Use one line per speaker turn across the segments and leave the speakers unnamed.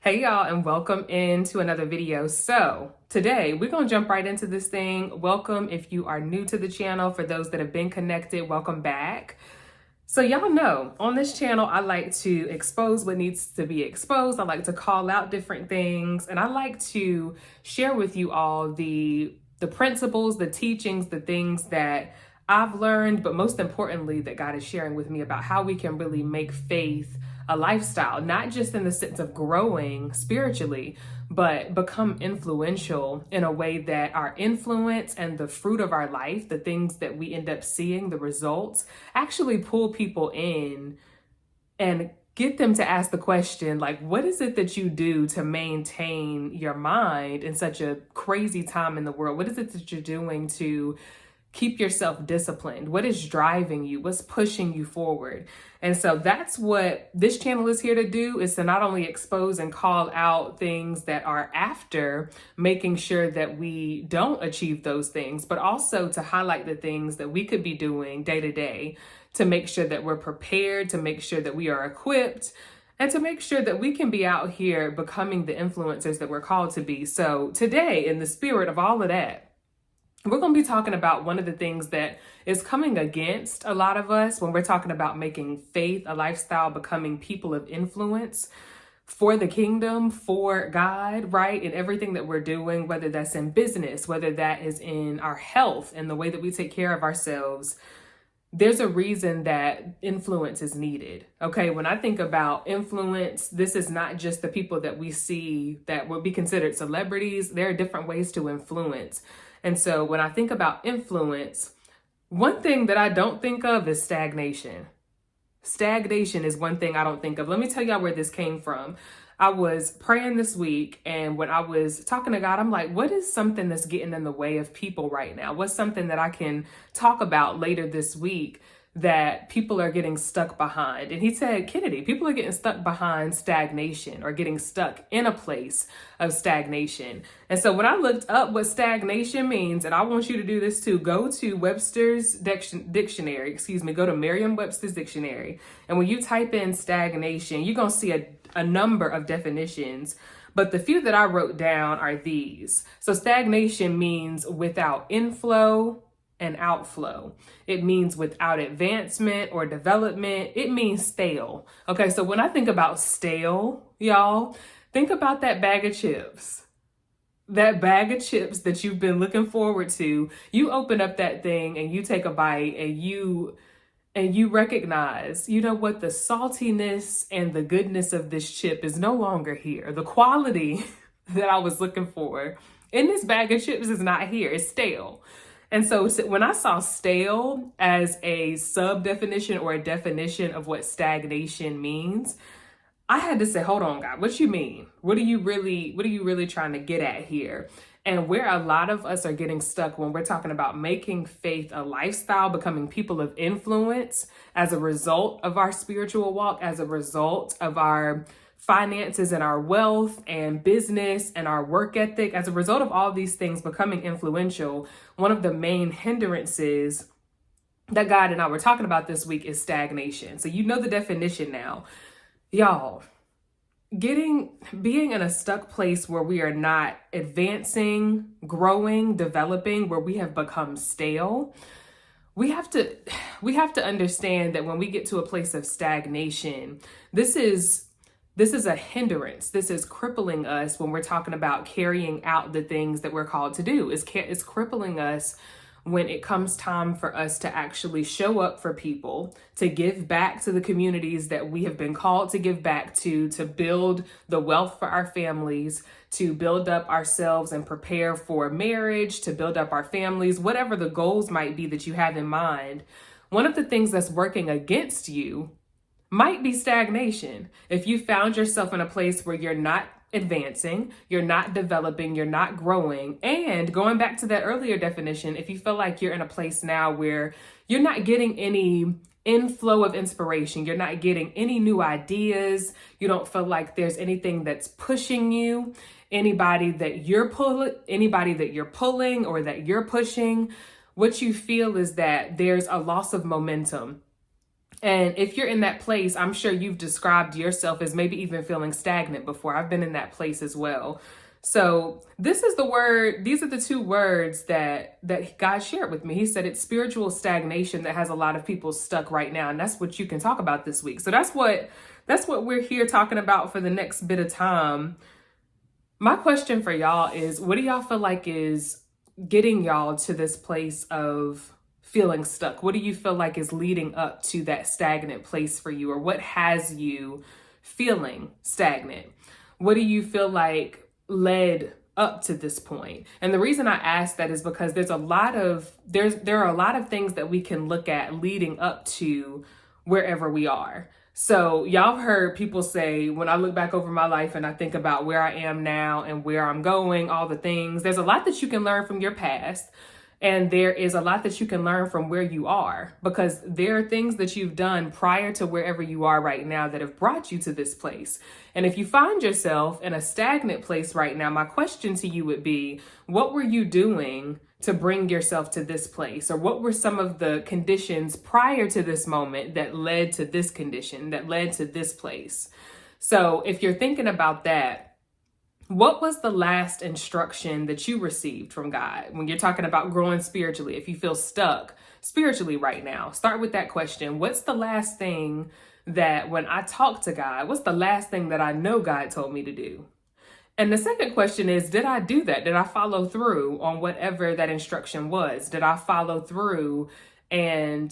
Hey y'all, and welcome into another video. So today we're gonna jump right into this thing. Welcome if you are new to the channel. For those that have been connected, welcome back. So y'all know on this channel, I like to expose what needs to be exposed. I like to call out different things, and I like to share with you all the principles, the teachings, the things that I've learned, but most importantly, that God is sharing with me about how we can really make faith a lifestyle, not just in the sense of growing spiritually, but become influential in a way that our influence and the fruit of our life, the things that we end up seeing, the results, actually pull people in and get them to ask the question, like, what is it that you do to maintain your mind in such a crazy time in the world? What is it that you're doing to keep yourself disciplined? What is driving you? What's pushing you forward? And so that's what this channel is here to do, is to not only expose and call out things that are after making sure that we don't achieve those things, but also to highlight the things that we could be doing day to day to make sure that we're prepared, to make sure that we are equipped, and to make sure that we can be out here becoming the influencers that we're called to be. So today, in the spirit of all of that, we're going to be talking about one of the things that is coming against a lot of us when we're talking about making faith a lifestyle, becoming people of influence for the kingdom, for God, right? In everything that we're doing, whether that's in business, whether that is in our health and the way that we take care of ourselves. There's a reason that influence is needed. Okay, when I think about influence, this is not just the people that we see that would be considered celebrities. There are different ways to influence. And so when I think about influence, one thing that I don't think of is stagnation. Stagnation is one thing I don't think of. Let me tell y'all where this came from. I was praying this week, and when I was talking to God, I'm like, what is something that's getting in the way of people right now? What's something that I can talk about later this week that people are getting stuck behind? And he said, Kennedy, people are getting stuck behind stagnation, or getting stuck in a place of stagnation. And so when I looked up what stagnation means, and I want you to do this too, go to Webster's dictionary, go to Merriam-Webster's dictionary. And when you type in stagnation, you're going to see a number of definitions. But the few that I wrote down are these. So stagnation means without inflow and outflow. It means without advancement or development. It means stale. Okay, so when I think about stale, y'all, think about that bag of chips. That bag of chips that you've been looking forward to. You open up that thing and you take a bite, and you recognize, you know what, the saltiness and the goodness of this chip is no longer here. The quality that I was looking for in this bag of chips is not here. It's stale. And so when I saw stale as a sub definition or a definition of what stagnation means, I had to say, hold on, God, what you mean? What are you really trying to get at here? And where a lot of us are getting stuck when we're talking about making faith a lifestyle, becoming people of influence as a result of our spiritual walk, as a result of our finances and our wealth and business and our work ethic, as a result of all these things becoming influential, one of the main hindrances that God and I were talking about this week is stagnation. So you know the definition now. Y'all, being in a stuck place where we are not advancing, growing, developing, where we have become stale, we have to understand that when we get to a place of stagnation, this is a hindrance. This is crippling us when we're talking about carrying out the things that we're called to do. It's crippling us when it comes time for us to actually show up for people, to give back to the communities that we have been called to give back to build the wealth for our families, to build up ourselves and prepare for marriage, to build up our families, whatever the goals might be that you have in mind. One of the things that's working against you might be stagnation. If you found yourself in a place where you're not advancing, you're not developing, you're not growing, and going back to that earlier definition, if you feel like you're in a place now where you're not getting any inflow of inspiration, you're not getting any new ideas, you don't feel like there's anything that's pushing you, anybody that you're pulling or that you're pushing, what you feel is that there's a loss of momentum. And if you're in that place, I'm sure you've described yourself as maybe even feeling stagnant before. I've been in that place as well. So these are the two words that God shared with me. He said it's spiritual stagnation that has a lot of people stuck right now. And that's what you can talk about this week. So that's what we're here talking about for the next bit of time. My question for y'all is, what do y'all feel like is getting y'all to this place of feeling stuck? What do you feel like is leading up to that stagnant place for you? Or what has you feeling stagnant? What do you feel like led up to this point? And the reason I ask that is because there are a lot of things that we can look at leading up to wherever we are. So y'all have heard people say, when I look back over my life and I think about where I am now and where I'm going, all the things, there's a lot that you can learn from your past. And there is a lot that you can learn from where you are, because there are things that you've done prior to wherever you are right now that have brought you to this place. And if you find yourself in a stagnant place right now, my question to you would be, what were you doing to bring yourself to this place? Or what were some of the conditions prior to this moment that led to this condition, that led to this place? So if you're thinking about that, what was the last instruction that you received from God when you're talking about growing spiritually? If you feel stuck spiritually right now, start with that question. What's the last thing that when I talk to God, what's the last thing that I know God told me to do? And the second question is, did I do that? Did I follow through on whatever that instruction was? Did I follow through and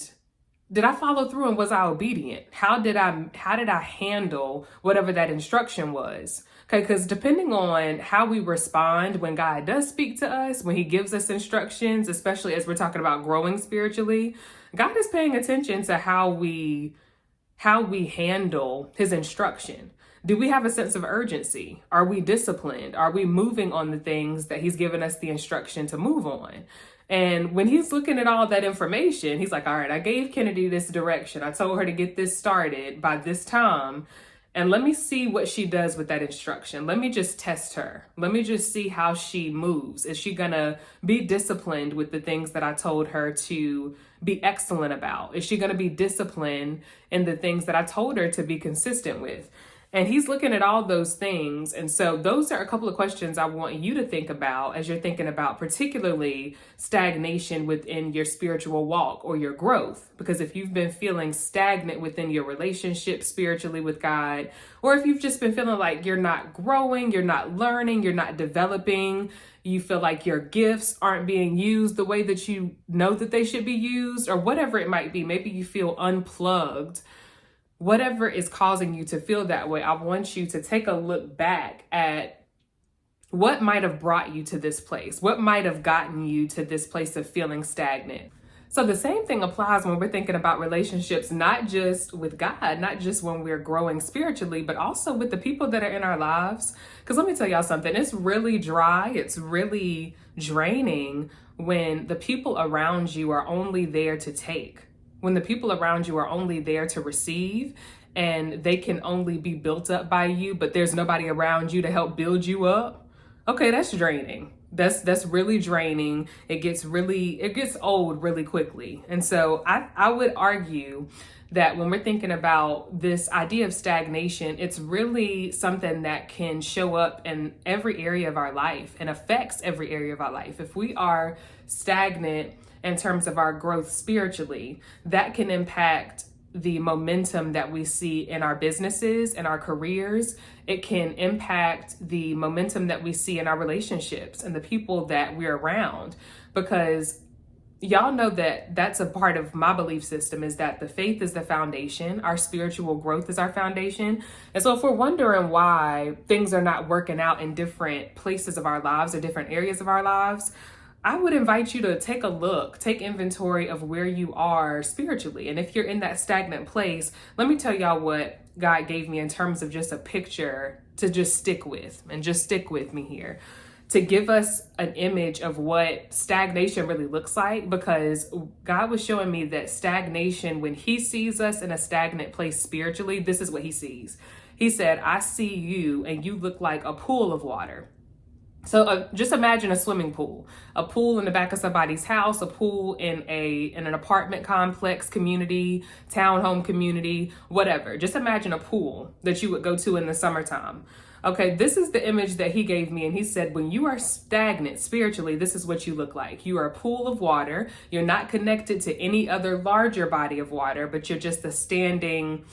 was I obedient? How did I handle whatever that instruction was? Okay, because depending on how we respond when God does speak to us, when he gives us instructions, especially as we're talking about growing spiritually, God is paying attention to how we handle his instruction. Do we have a sense of urgency? Are we disciplined? Are we moving on the things that he's given us the instruction to move on? And when he's looking at all that information, he's like, all right, I gave Kennedy this direction. I told her to get this started by this time. And let me see what she does with that instruction. Let me just test her. Let me just see how she moves. Is she going to be disciplined with the things that I told her to be excellent about? Is she going to be disciplined in the things that I told her to be consistent with? And he's looking at all those things. And so those are a couple of questions I want you to think about as you're thinking about particularly stagnation within your spiritual walk or your growth. Because if you've been feeling stagnant within your relationship spiritually with God, or if you've just been feeling like you're not growing, you're not learning, you're not developing, you feel like your gifts aren't being used the way that you know that they should be used, or whatever it might be, maybe you feel unplugged. Whatever is causing you to feel that way, I want you to take a look back at what might have brought you to this place. What might have gotten you to this place of feeling stagnant? So the same thing applies when we're thinking about relationships, not just with God, not just when we're growing spiritually, but also with the people that are in our lives. Because let me tell y'all something, it's really dry. It's really draining when the people around you are only there to take. When the people around you are only there to receive and they can only be built up by you, but there's nobody around you to help build you up. Okay, that's draining. That's really draining. It gets old really quickly. And so I would argue that when we're thinking about this idea of stagnation, it's really something that can show up in every area of our life and affects every area of our life. If we are stagnant in terms of our growth spiritually, that can impact the momentum that we see in our businesses and our careers. It can impact the momentum that we see in our relationships and the people that we're around, because y'all know that that's a part of my belief system, is that the faith is the foundation. Our spiritual growth is our foundation. And so if we're wondering why things are not working out in different places of our lives or different areas of our lives, I would invite you to take a look, take inventory of where you are spiritually. And if you're in that stagnant place, let me tell y'all what God gave me in terms of just a picture to just stick with, and just stick with me here, to give us an image of what stagnation really looks like. Because God was showing me that stagnation, when he sees us in a stagnant place spiritually, this is what he sees. He said, I see you and you look like a pool of water. So just imagine a swimming pool, a pool in the back of somebody's house, a pool in an apartment complex, community, townhome community, whatever. Just imagine a pool that you would go to in the summertime. Okay, this is the image that he gave me. And he said, when you are stagnant spiritually, this is what you look like. You are a pool of water. You're not connected to any other larger body of water, but you're just a standing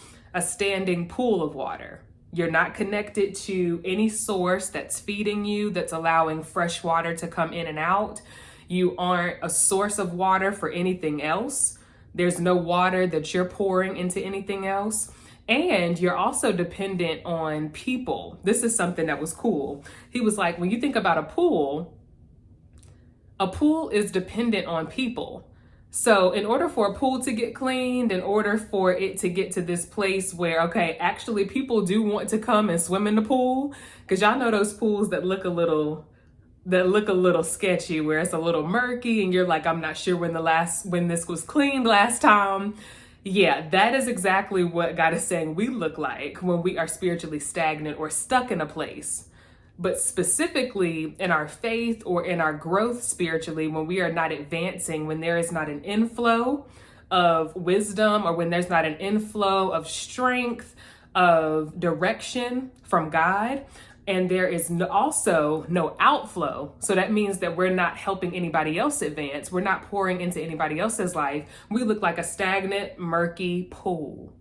pool of water. You're not connected to any source that's feeding you, that's allowing fresh water to come in and out. You aren't a source of water for anything else. There's no water that you're pouring into anything else. And you're also dependent on people. This is something that was cool. He was like, when you think about a pool is dependent on people. So in order for a pool to get cleaned, in order for it to get to this place where, okay, actually people do want to come and swim in the pool, because y'all know those pools that look a little sketchy, where it's a little murky and you're like, I'm not sure when this was cleaned last time. Yeah, that is exactly what God is saying we look like when we are spiritually stagnant or stuck in a place. But specifically in our faith or in our growth spiritually, when we are not advancing, when there is not an inflow of wisdom, or when there's not an inflow of strength, of direction from God, and there is also no outflow. So that means that we're not helping anybody else advance. We're not pouring into anybody else's life. We look like a stagnant, murky pool.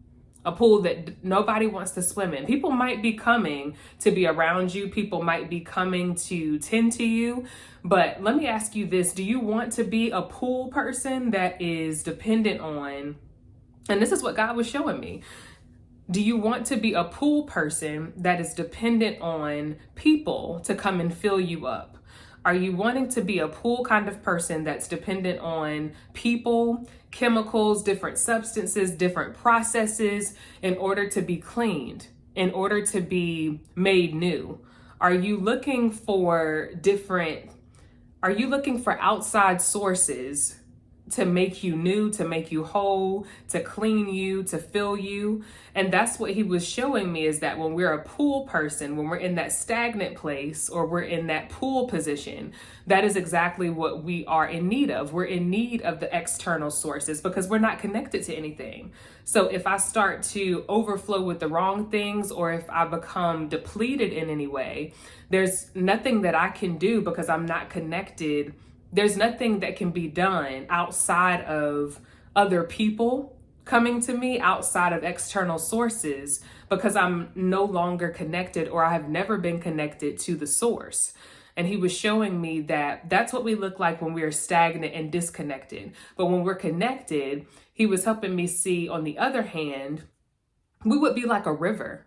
A pool that nobody wants to swim in. People might be coming to be around you. People might be coming to tend to you. But let me ask you this. Do you want to be a pool person that is dependent on, and this is what God was showing me. Do you want to be a pool person that is dependent on people to come and fill you up? Are you wanting to be a pool kind of person that's dependent on people, chemicals, different substances, different processes in order to be cleaned, in order to be made new? Are you looking for outside sources to make you new, to make you whole, to clean you, to fill you? And that's what he was showing me, is that when we're a pool person, when we're in that stagnant place, or we're in that pool position, that is exactly what we are in need of. We're in need of the external sources because we're not connected to anything. So if I start to overflow with the wrong things, or if I become depleted in any way, there's nothing that I can do because I'm not connected. There's nothing that can be done outside of other people coming to me, outside of external sources, because I'm no longer connected, or I have never been connected to the source. And he was showing me that that's what we look like when we are stagnant and disconnected. But when we're connected, he was helping me see, on the other hand, we would be like a river.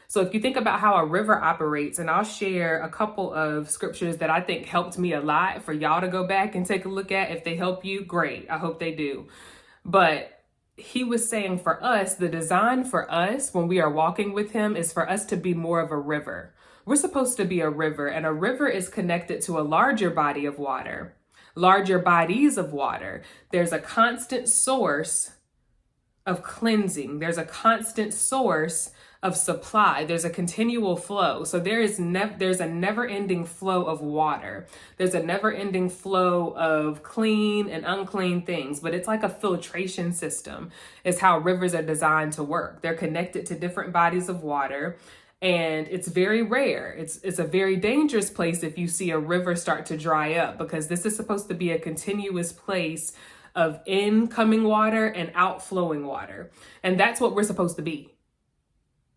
So if you think about how a river operates, and I'll share a couple of scriptures that I think helped me a lot for y'all to go back and take a look at. If they help you, great. I hope they do. But he was saying for us, the design for us when we are walking with him is for us to be more of a river. We're supposed to be a river, and a river is connected to a larger body of water, larger bodies of water. There's a constant source of cleansing. There's a constant source of supply. There's a continual flow. So there's a never-ending flow of water. There's a never-ending flow of clean and unclean things, but it's like a filtration system is how rivers are designed to work. They're connected to different bodies of water, and it's very rare. It's a very dangerous place if you see a river start to dry up, because this is supposed to be a continuous place of incoming water and outflowing water. And that's what we're supposed to be.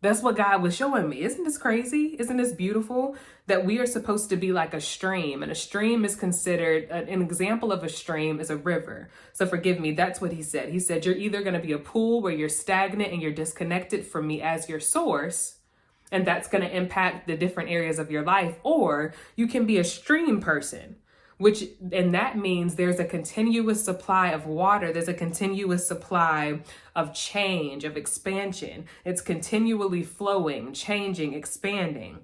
That's what God was showing me. Isn't this crazy? Isn't this beautiful? That we are supposed to be like a stream, and a stream is considered, an example of a stream is a river. So forgive me, that's what he said. He said, you're either going to be a pool where you're stagnant and you're disconnected from me as your source, and that's going to impact the different areas of your life, or you can be a stream person, and that means there's a continuous supply of water. There's a continuous supply of change, of expansion. It's continually flowing, changing, expanding.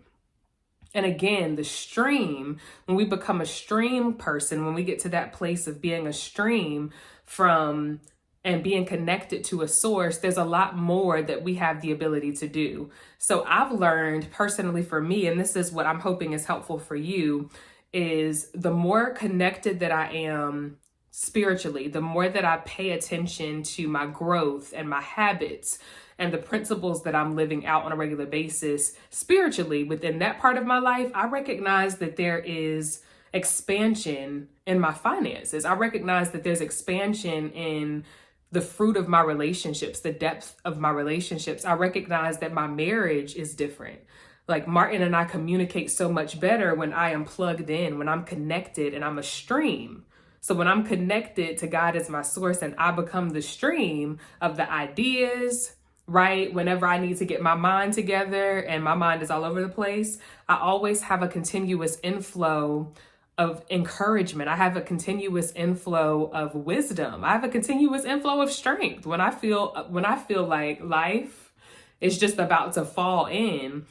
And again, the stream, when we become a stream person, when we get to that place of being a stream from and being connected to a source, there's a lot more that we have the ability to do. So I've learned personally for me, and this is what I'm hoping is helpful for you, is the more connected that I am spiritually, the more that I pay attention to my growth and my habits and the principles that I'm living out on a regular basis spiritually within that part of my life, I recognize that there is expansion in my finances. I recognize that there's expansion in the fruit of my relationships, the depth of my relationships. I recognize that my marriage is different. Like Martin and I communicate so much better when I am plugged in, when I'm connected and I'm a stream. So when I'm connected to God as my source and I become the stream of the ideas, right? Whenever I need to get my mind together and my mind is all over the place, I always have a continuous inflow of encouragement. I have a continuous inflow of wisdom. I have a continuous inflow of strength. When I feel like life is just about to fall in,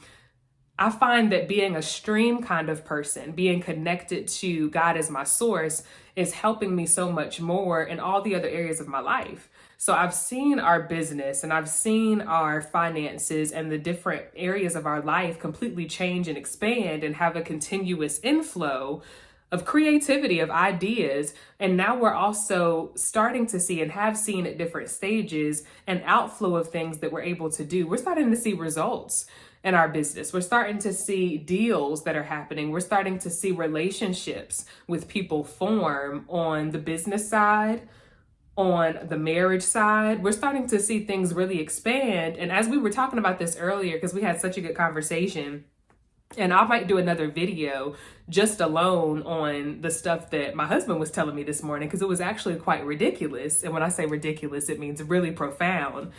I find that being a stream kind of person, being connected to God as my source, is helping me so much more in all the other areas of my life. So I've seen our business and I've seen our finances and the different areas of our life completely change and expand and have a continuous inflow of creativity, of ideas. And now we're also starting to see and have seen at different stages an outflow of things that we're able to do. We're starting to see results in our business. We're starting to see deals that are happening. We're starting to see relationships with people form on the business side, on the marriage side. We're starting to see things really expand. And as we were talking about this earlier, because we had such a good conversation, and I might do another video just alone on the stuff that my husband was telling me this morning, because it was actually quite ridiculous. And when I say ridiculous, it means really profound.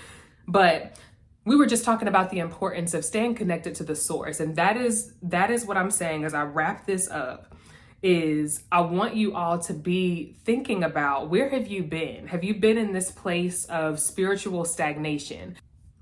But we were just talking about the importance of staying connected to the source. And that is what I'm saying as I wrap this up, is I want you all to be thinking about, where have you been? Have you been in this place of spiritual stagnation?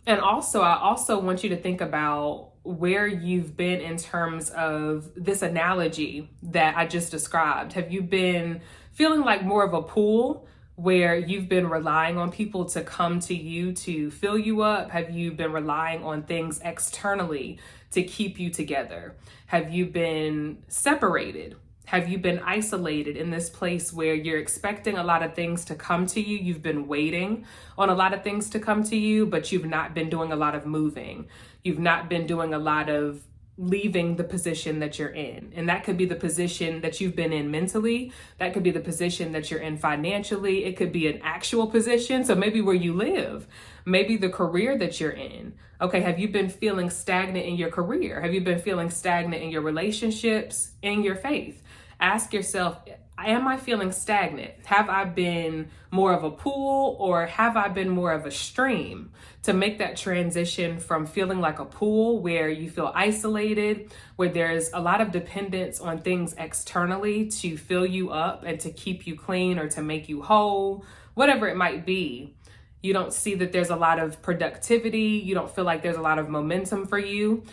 And also, I also want you to think about where you've been in terms of this analogy that I just described. Have you been feeling like more of a pool where you've been relying on people to come to you to fill you up? Have you been relying on things externally to keep you together? Have you been separated? Have you been isolated in this place where you're expecting a lot of things to come to you? You've been waiting on a lot of things to come to you, but you've not been doing a lot of moving. You've not been doing a lot of leaving the position that you're in. And that could be the position that you've been in mentally. That could be the position that you're in financially. It could be an actual position. So maybe where you live, maybe the career that you're in. Okay, have you been feeling stagnant in your career? Have you been feeling stagnant in your relationships, in your faith? Ask yourself, am I feeling stagnant? Have I been more of a pool, or have I been more of a stream? To make that transition from feeling like a pool where you feel isolated, where there's a lot of dependence on things externally to fill you up and to keep you clean or to make you whole, whatever it might be. You don't see that there's a lot of productivity. You don't feel like there's a lot of momentum for you.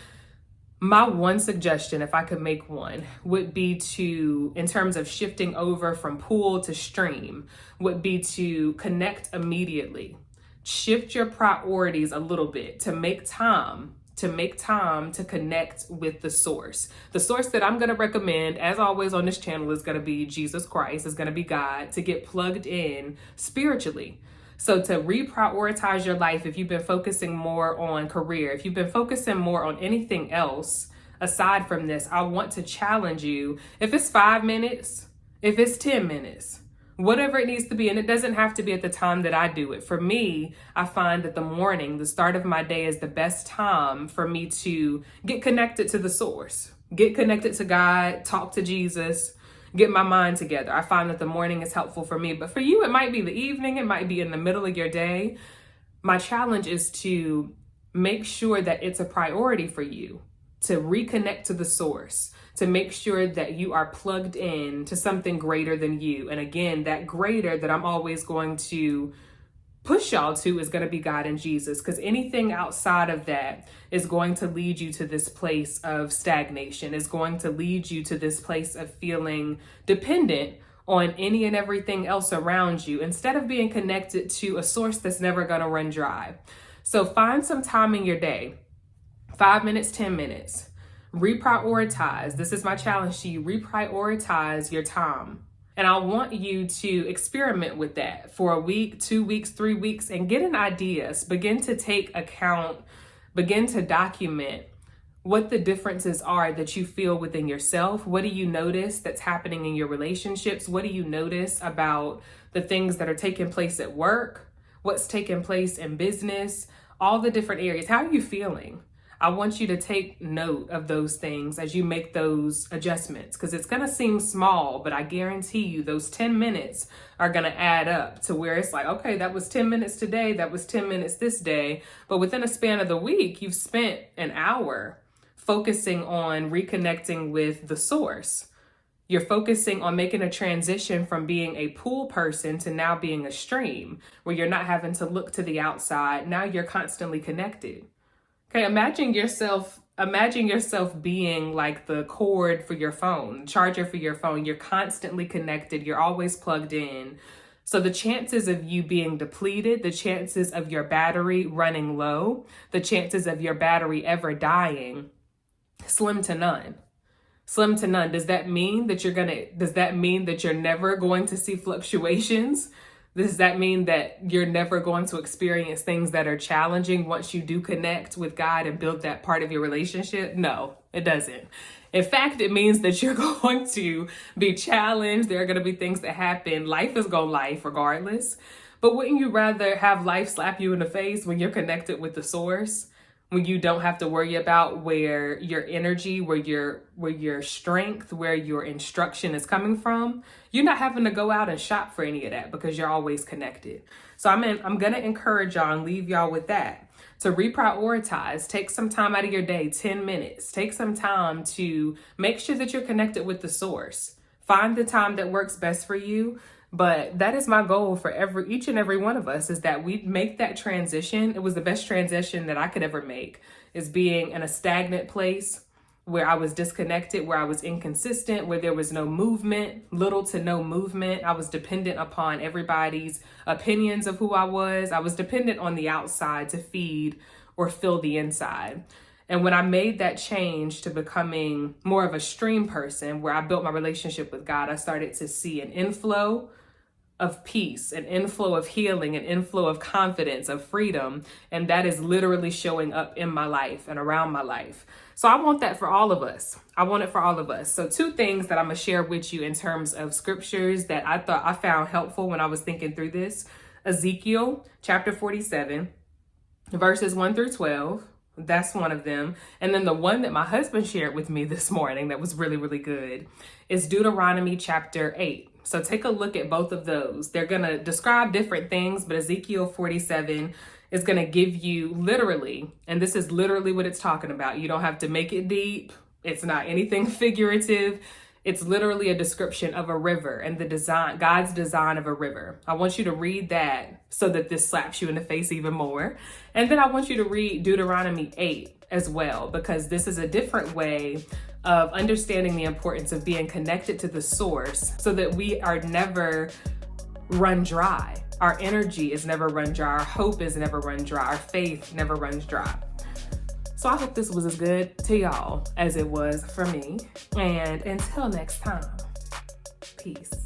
My one suggestion, if I could make one, would be to, in terms of shifting over from pool to stream, would be to connect immediately. Shift your priorities a little bit to make time to connect with the source. The source that I'm going to recommend, as always on this channel, is going to be Jesus Christ, is going to be God, to get plugged in spiritually. So to reprioritize your life, if you've been focusing more on career, if you've been focusing more on anything else aside from this, I want to challenge you. If it's 5 minutes, if it's 10 minutes, whatever it needs to be, and it doesn't have to be at the time that I do it. For me, I find that the morning, the start of my day, is the best time for me to get connected to the source, get connected to God, talk to Jesus, get my mind together. I find that the morning is helpful for me, but for you, it might be the evening, it might be in the middle of your day. My challenge is to make sure that it's a priority for you to reconnect to the source, to make sure that you are plugged in to something greater than you. And again, that greater that I'm always going to push y'all to is going to be God and Jesus, because anything outside of that is going to lead you to this place of stagnation, is going to lead you to this place of feeling dependent on any and everything else around you instead of being connected to a source that's never going to run dry. So find some time in your day, 5 minutes, 10 minutes, reprioritize. This is my challenge to you. Reprioritize your time. And I want you to experiment with that for a week, 2 weeks, 3 weeks, and get an idea. Begin to take account, begin to document what the differences are that you feel within yourself. What do you notice that's happening in your relationships? What do you notice about the things that are taking place at work? What's taking place in business? All the different areas. How are you feeling? I want you to take note of those things as you make those adjustments, because it's going to seem small, but I guarantee you those 10 minutes are going to add up to where it's like, okay, that was 10 minutes today. That was 10 minutes this day. But within a span of the week, you've spent an hour focusing on reconnecting with the source. You're focusing on making a transition from being a pool person to now being a stream, where you're not having to look to the outside. Now you're constantly connected. Okay, imagine yourself being like the cord for your phone, charger for your phone. You're constantly connected. You're always plugged in. So the chances of you being depleted, the chances of your battery running low, the chances of your battery ever dying, slim to none. Slim to none. Does that mean that you're never going to see fluctuations? Does that mean that you're never going to experience things that are challenging once you do connect with God and build that part of your relationship? No, it doesn't. In fact, it means that you're going to be challenged. There are going to be things that happen. Life is going to life regardless. But wouldn't you rather have life slap you in the face when you're connected with the source? When you don't have to worry about where your energy, where your strength, where your instruction is coming from. You're not having to go out and shop for any of that because you're always connected. So I'm going to encourage y'all and leave y'all with that. To reprioritize, take some time out of your day, 10 minutes. Take some time to make sure that you're connected with the source. Find the time that works best for you. But that is my goal for each and every one of us, is that we make that transition. It was the best transition that I could ever make, is being in a stagnant place where I was disconnected, where I was inconsistent, where there was no movement, little to no movement. I was dependent upon everybody's opinions of who I was. I was dependent on the outside to feed or fill the inside. And when I made that change to becoming more of a stream person, where I built my relationship with God, I started to see an inflow of peace, an inflow of healing, an inflow of confidence, of freedom. And that is literally showing up in my life and around my life. So I want that for all of us. I want it for all of us. So 2 things that I'm going to share with you in terms of scriptures that I found helpful when I was thinking through this. Ezekiel chapter 47, verses 1 through 12. That's one of them. And then the one that my husband shared with me this morning that was really, really good is Deuteronomy chapter 8. So take a look at both of those. They're going to describe different things, but Ezekiel 47 is going to give you literally, and this is literally what it's talking about. You don't have to make it deep. It's not anything figurative. It's literally a description of a river and the design, God's design of a river. I want you to read that so that this slaps you in the face even more. And then I want you to read Deuteronomy 8 as well, because this is a different way of understanding the importance of being connected to the source so that we are never run dry. Our energy is never run dry. Our hope is never run dry. Our faith never runs dry. So I hope this was as good to y'all as it was for me. And until next time, peace.